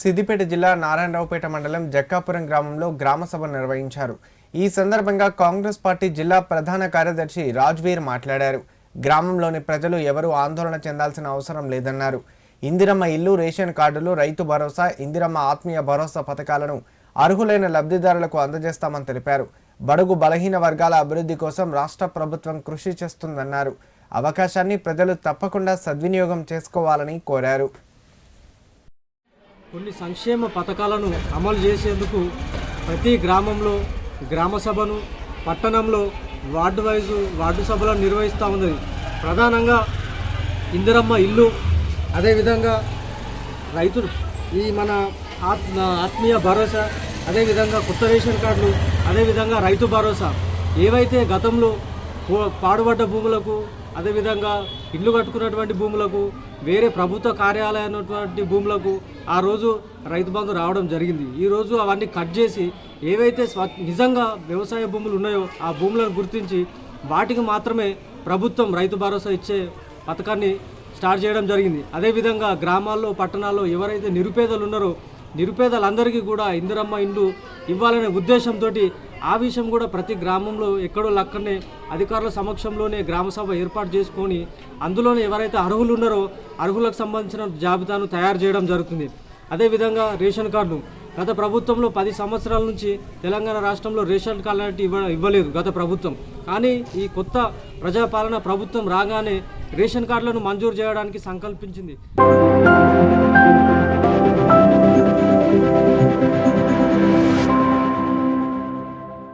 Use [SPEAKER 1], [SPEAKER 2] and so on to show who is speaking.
[SPEAKER 1] సిద్దిపేట జిల్లా నారాయణరావుపేట మండలం జక్కాపురం గ్రామంలో గ్రామ సభ నిర్వహించారు. ఈ సందర్భంగా కాంగ్రెస్ పార్టీ జిల్లా ప్రధాన కార్యదర్శి రాజ్వీర్ మాట్లాడారు. గ్రామంలోని ప్రజలు ఎవరూ ఆందోళన చెందాల్సిన అవసరం లేదన్నారు. ఇందిరమ్మ ఇల్లు, రేషన్ కార్డులు, రైతు భరోసా, ఇందిరమ్మ ఆత్మీయ భరోసా పథకాలను అర్హులైన లబ్ధిదారులకు అందజేస్తామని తెలిపారు. బడుగు బలహీన వర్గాల అభివృద్ధి కోసం రాష్ట్ర ప్రభుత్వం కృషి చేస్తుందన్నారు. అవకాశాన్ని ప్రజలు తప్పకుండా సద్వినియోగం చేసుకోవాలని కోరారు.
[SPEAKER 2] కొన్ని సంక్షేమ పథకాలను అమలు చేసేందుకు ప్రతి గ్రామంలో గ్రామ సభను, పట్టణంలో వార్డు సభలను నిర్వహిస్తూ ఉన్నది. ప్రధానంగా ఇందిరమ్మ ఇల్లు, అదేవిధంగా రైతులు ఈ మన ఆత్మీయ భరోసా, అదేవిధంగా కొత్త రేషన్ కార్డులు, అదేవిధంగా రైతు భరోసా ఏవైతే గతంలో పాడుబడ్డ భూములకు, అదేవిధంగా ఇల్లు కట్టుకున్నటువంటి భూములకు, వేరే ప్రభుత్వ కార్యాలయమైనటువంటి భూములకు ఆ రోజు రైతు బంధు రావడం జరిగింది. ఈరోజు అవన్నీ కట్ చేసి ఏవైతే నిజంగా వ్యవసాయ భూములు ఉన్నాయో ఆ భూములను గుర్తించి వాటికి మాత్రమే ప్రభుత్వం రైతు భరోసా ఇచ్చే పథకాన్ని స్టార్ట్ చేయడం జరిగింది. అదేవిధంగా గ్రామాల్లో, పట్టణాల్లో ఎవరైతే నిరుపేదలు ఉన్నారో నిరుపేదలందరికీ కూడా ఇందిరమ్మ ఇండ్లు ఇవ్వాలనే ఉద్దేశంతో ఆ విషయం కూడా ప్రతి గ్రామంలో ఎక్కడో లక్కనే అధికారుల సమక్షంలోనే గ్రామ సభ ఏర్పాటు చేసుకొని అందులోనే ఎవరైతే అర్హులు ఉన్నారో అర్హులకు సంబంధించిన జాబితాను తయారు చేయడం జరుగుతుంది. అదేవిధంగా రేషన్ కార్డులు గత ప్రభుత్వంలో 10 సంవత్సరాల నుంచి తెలంగాణ రాష్ట్రంలో రేషన్ కార్డు లాంటి ఇవ్వలేదు గత ప్రభుత్వం. కానీ ఈ కొత్త ప్రజాపాలన ప్రభుత్వం రాగానే రేషన్ కార్డులను మంజూరు చేయడానికి సంకల్పించింది.